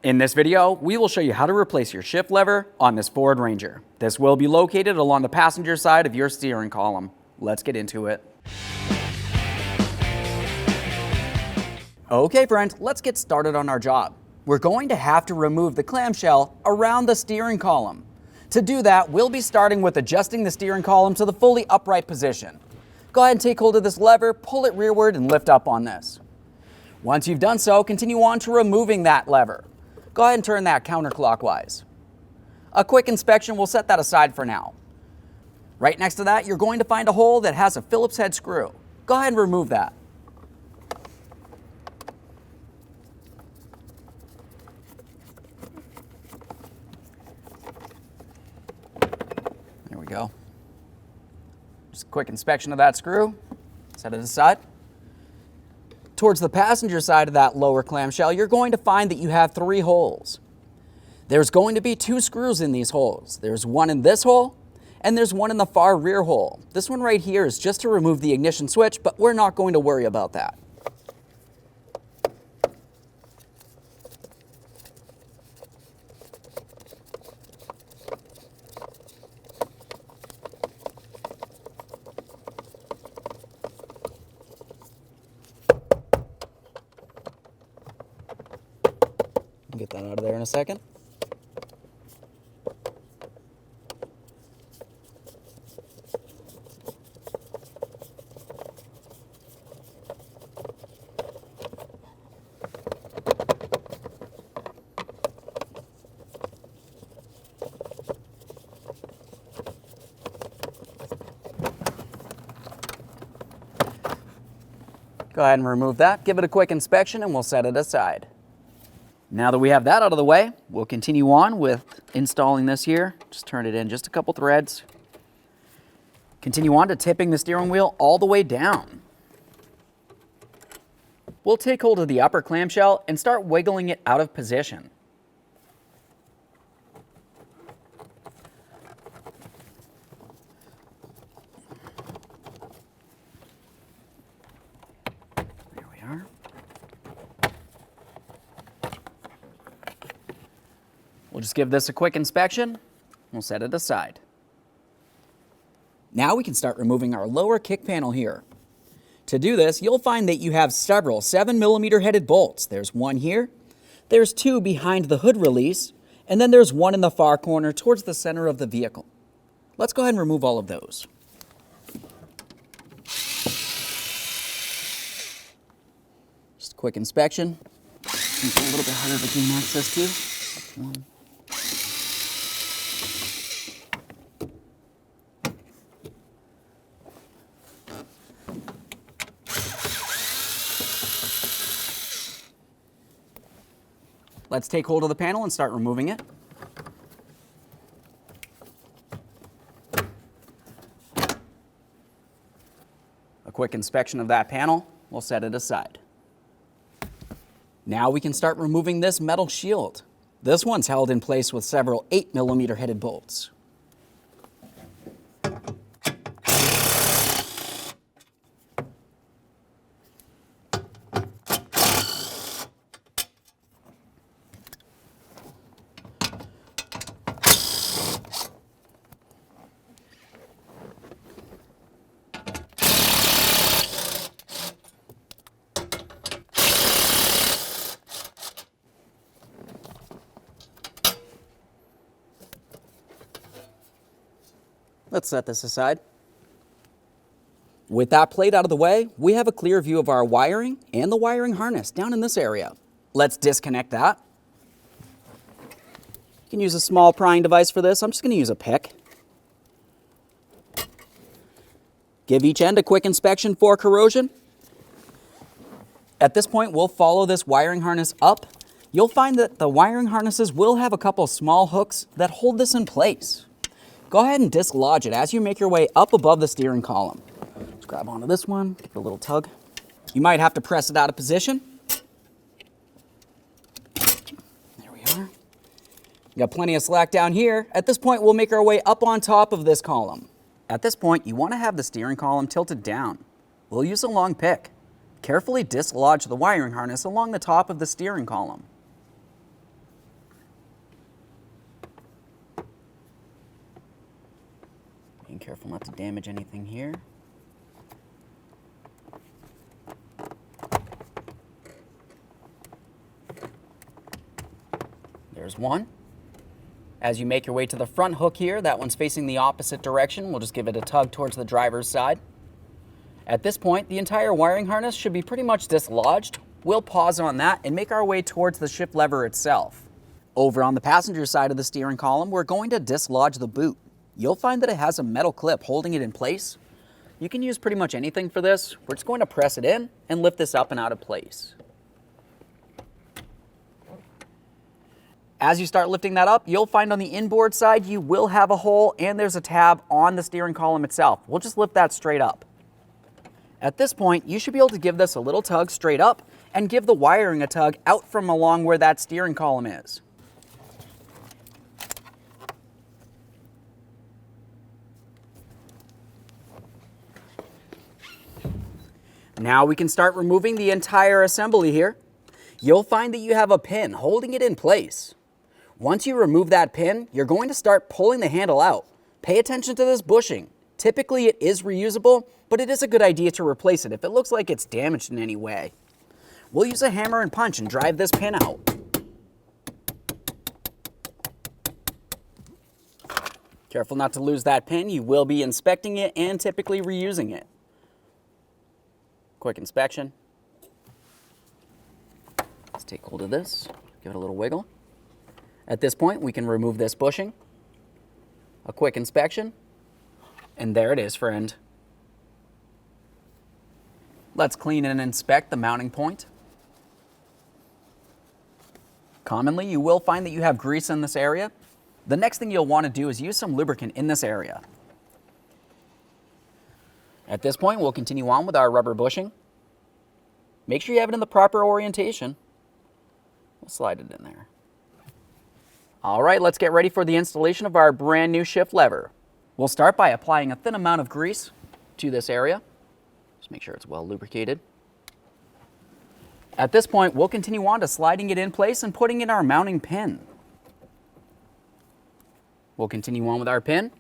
In this video, we will show you how to replace your shift lever on this Ford Ranger. This will be located along the passenger side of your steering column. Let's get into it. Okay friends, let's get started on our job. We're going to have to remove the clamshell around the steering column. To do that, we'll be starting with adjusting the steering column to the fully upright position. Go ahead and take hold of this lever, pull it rearward, and lift up on this. Once you've done so, continue on to removing that lever. Go ahead and turn that counterclockwise. A quick inspection will set that aside for now. Right next to that, you're going to find a hole that has a Phillips head screw. Go ahead and remove that. There we go. Just a quick inspection of that screw. Set it aside. Towards the passenger side of that lower clamshell, you're going to find that you have 3 holes. There's going to be 2 screws in these holes. There's one in this hole, and there's one in the far rear hole. This one right here is just to remove the ignition switch, but we're not going to worry about that. Get that out of there in a second. Go ahead and remove that, give it a quick inspection, and we'll set it aside. Now that we have that out of the way, we'll continue on with installing this here. Just turn it in just a couple threads. Continue on to tipping the steering wheel all the way down. We'll take hold of the upper clamshell and start wiggling it out of position. There we are. We'll just give this a quick inspection. We'll set it aside. Now we can start removing our lower kick panel here. To do this, you'll find that you have several 7mm headed bolts. There's one here, there's 2 behind the hood release, and then there's one in the far corner towards the center of the vehicle. Let's go ahead and remove all of those. Just a quick inspection. A little bit harder to gain access to. One. Let's take hold of the panel and start removing it. A quick inspection of that panel, we'll set it aside. Now we can start removing this metal shield. This one's held in place with several 8mm headed bolts. Let's set this aside. With that plate out of the way, we have a clear view of our wiring and the wiring harness down in this area. Let's disconnect that. You can use a small prying device for this. I'm just going to use a pick. Give each end a quick inspection for corrosion. At this point, we'll follow this wiring harness up. You'll find that the wiring harnesses will have a couple small hooks that hold this in place. Go ahead and dislodge it as you make your way up above the steering column. Just grab onto this one, give it a little tug. You might have to press it out of position. There we are. We got plenty of slack down here. At this point, we'll make our way up on top of this column. At this point, you want to have the steering column tilted down. We'll use a long pick. Carefully dislodge the wiring harness along the top of the steering column. Being careful not to damage anything here. There's one. As you make your way to the front hook here, that one's facing the opposite direction. We'll just give it a tug towards the driver's side. At this point, the entire wiring harness should be pretty much dislodged. We'll pause on that and make our way towards the shift lever itself. Over on the passenger side of the steering column, we're going to dislodge the boot. You'll find that it has a metal clip holding it in place. You can use pretty much anything for this. We're just going to press it in and lift this up and out of place. As you start lifting that up, you'll find on the inboard side you will have a hole and there's a tab on the steering column itself. We'll just lift that straight up. At this point, you should be able to give this a little tug straight up and give the wiring a tug out from along where that steering column is. Now we can start removing the entire assembly here. You'll find that you have a pin holding it in place. Once you remove that pin, you're going to start pulling the handle out. Pay attention to this bushing. Typically it is reusable, but it is a good idea to replace it if it looks like it's damaged in any way. We'll use a hammer and punch and drive this pin out. Careful not to lose that pin. You will be inspecting it and typically reusing it. Quick inspection. Let's take hold of this, give it a little wiggle. At this point, we can remove this bushing. A quick inspection, and there it is, friend. Let's clean and inspect the mounting point. Commonly, you will find that you have grease in this area. The next thing you'll want to do is use some lubricant in this area. At this point, we'll continue on with our rubber bushing. Make sure you have it in the proper orientation. We'll slide it in there. All right, let's get ready for the installation of our brand new shift lever. We'll start by applying a thin amount of grease to this area. Just make sure it's well lubricated. At this point, we'll continue on to sliding it in place and putting in our mounting pin. We'll continue on with our pin.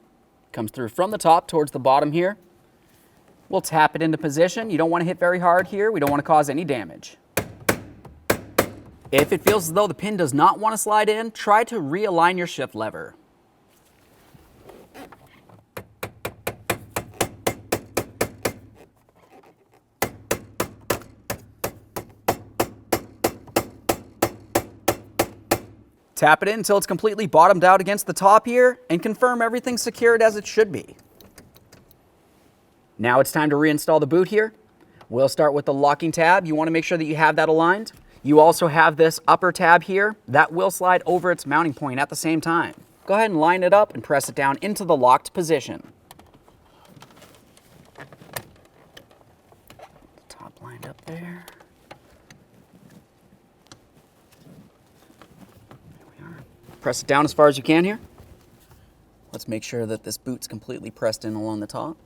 Comes through from the top towards the bottom here. We'll tap it into position. You don't want to hit very hard here. We don't want to cause any damage. If it feels as though the pin does not want to slide in, try to realign your shift lever. Tap it in until it's completely bottomed out against the top here and confirm everything's secured as it should be. Now it's time to reinstall the boot here. We'll start with the locking tab. You want to make sure that you have that aligned. You also have this upper tab here that will slide over its mounting point at the same time. Go ahead and line it up and press it down into the locked position. Top lined up there. There we are. Press it down as far as you can here. Let's make sure that this boot's completely pressed in along the top.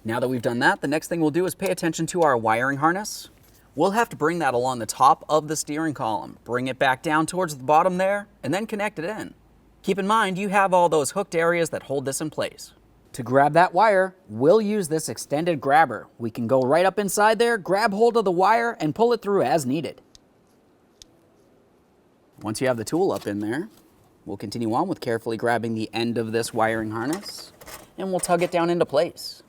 Now that we've done that, the next thing we'll do is pay attention to our wiring harness. We'll have to bring that along the top of the steering column, bring it back down towards the bottom there, and then connect it in. Keep in mind, you have all those hooked areas that hold this in place. To grab that wire, we'll use this extended grabber. We can go right up inside there, grab hold of the wire, and pull it through as needed. Once you have the tool up in there, we'll continue on with carefully grabbing the end of this wiring harness, and we'll tug it down into place.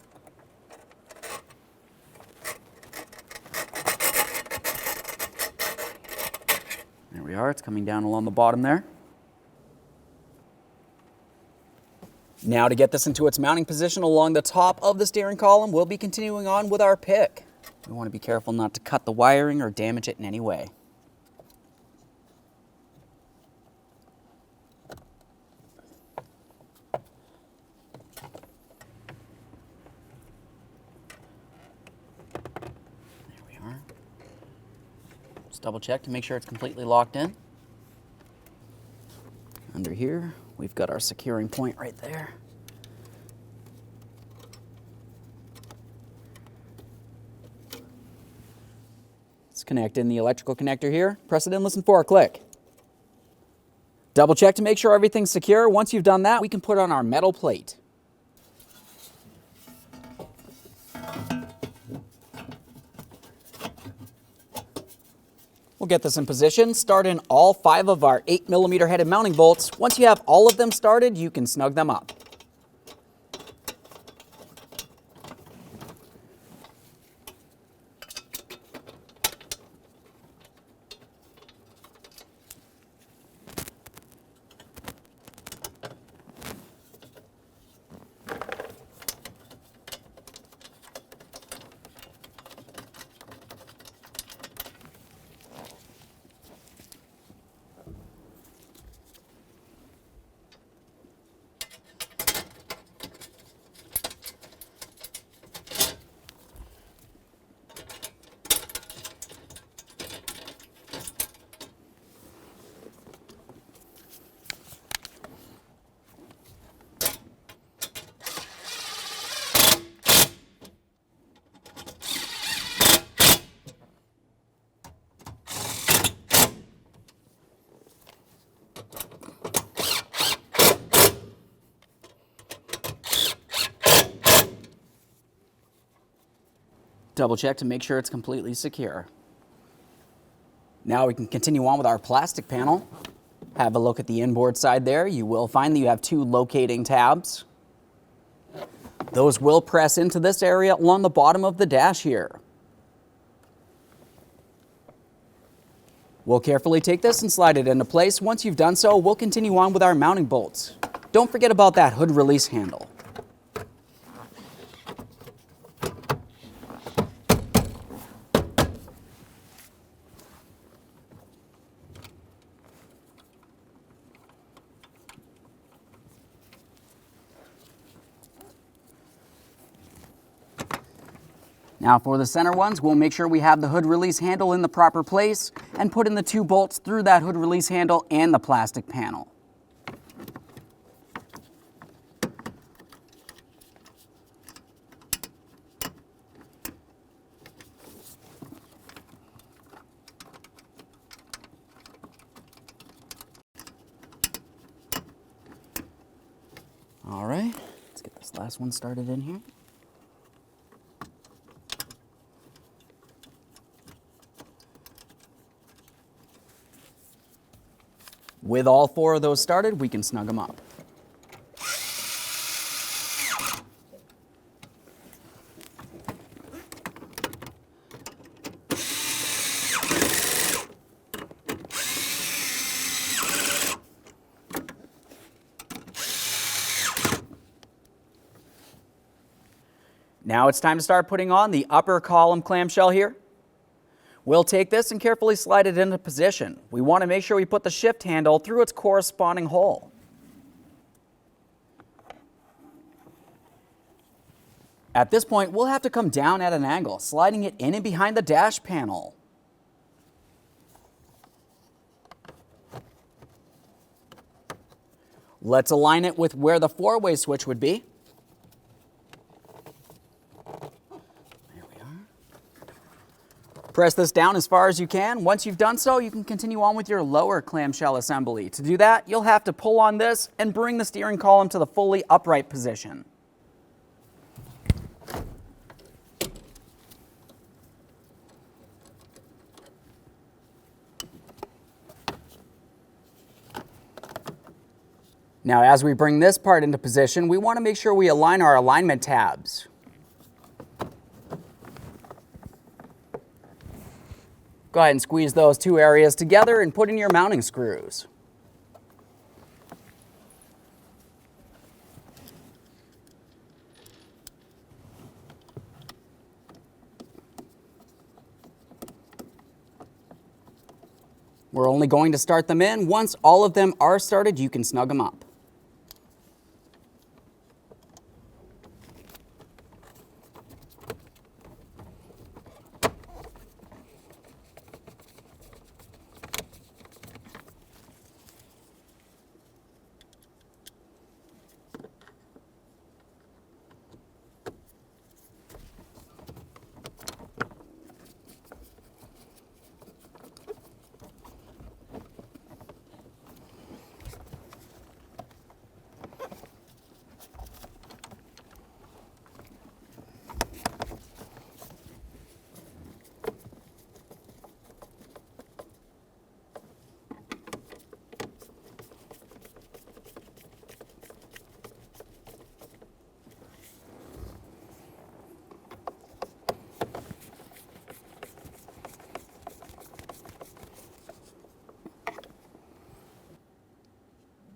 There we are, it's coming down along the bottom there. Now to get this into its mounting position along the top of the steering column, we'll be continuing on with our pick. We want to be careful not to cut the wiring or damage it in any way. Double check to make sure it's completely locked in. Under here, we've got our securing point right there. Let's connect in the electrical connector here. Press it in, listen for a click. Double check to make sure everything's secure. Once you've done that, we can put on our metal plate. We'll get this in position, start in all 5 of our 8mm headed mounting bolts. Once you have all of them started, you can snug them up. Double check to make sure it's completely secure. Now we can continue on with our plastic panel. Have a look at the inboard side there. You will find that you have 2 locating tabs. Those will press into this area along the bottom of the dash here. We'll carefully take this and slide it into place. Once you've done so, we'll continue on with our mounting bolts. Don't forget about that hood release handle. Now for the center ones, we'll make sure we have the hood release handle in the proper place and put in the 2 bolts through that hood release handle and the plastic panel. All right, let's get this last one started in here. With all 4 of those started, we can snug them up. Now it's time to start putting on the upper column clamshell here. We'll take this and carefully slide it into position. We want to make sure we put the shift handle through its corresponding hole. At this point, we'll have to come down at an angle, sliding it in and behind the dash panel. Let's align it with where the 4-way switch would be. Press this down as far as you can. Once you've done so, you can continue on with your lower clamshell assembly. To do that, you'll have to pull on this and bring the steering column to the fully upright position. Now, as we bring this part into position, we want to make sure we align our alignment tabs. Go ahead and squeeze those 2 areas together and put in your mounting screws. We're only going to start them in. Once all of them are started, you can snug them up.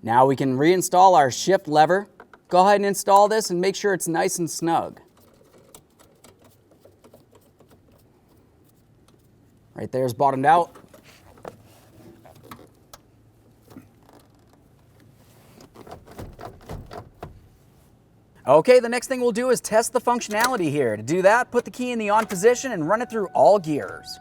Now we can reinstall our shift lever. Go ahead and install this and make sure it's nice and snug. Right there is bottomed out. Okay, the next thing we'll do is test the functionality here. To do that, put the key in the on position and run it through all gears.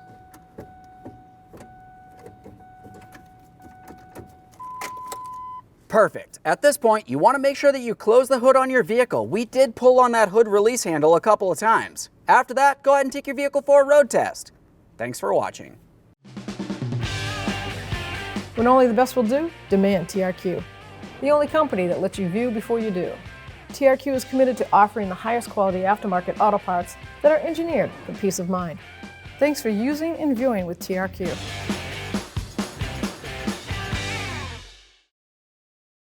Perfect. At this point, you want to make sure that you close the hood on your vehicle. We did pull on that hood release handle a couple of times. After that, go ahead and take your vehicle for a road test. Thanks for watching. When only the best will do, demand TRQ. The only company that lets you view before you do. TRQ is committed to offering the highest quality aftermarket auto parts that are engineered for peace of mind. Thanks for using and viewing with TRQ.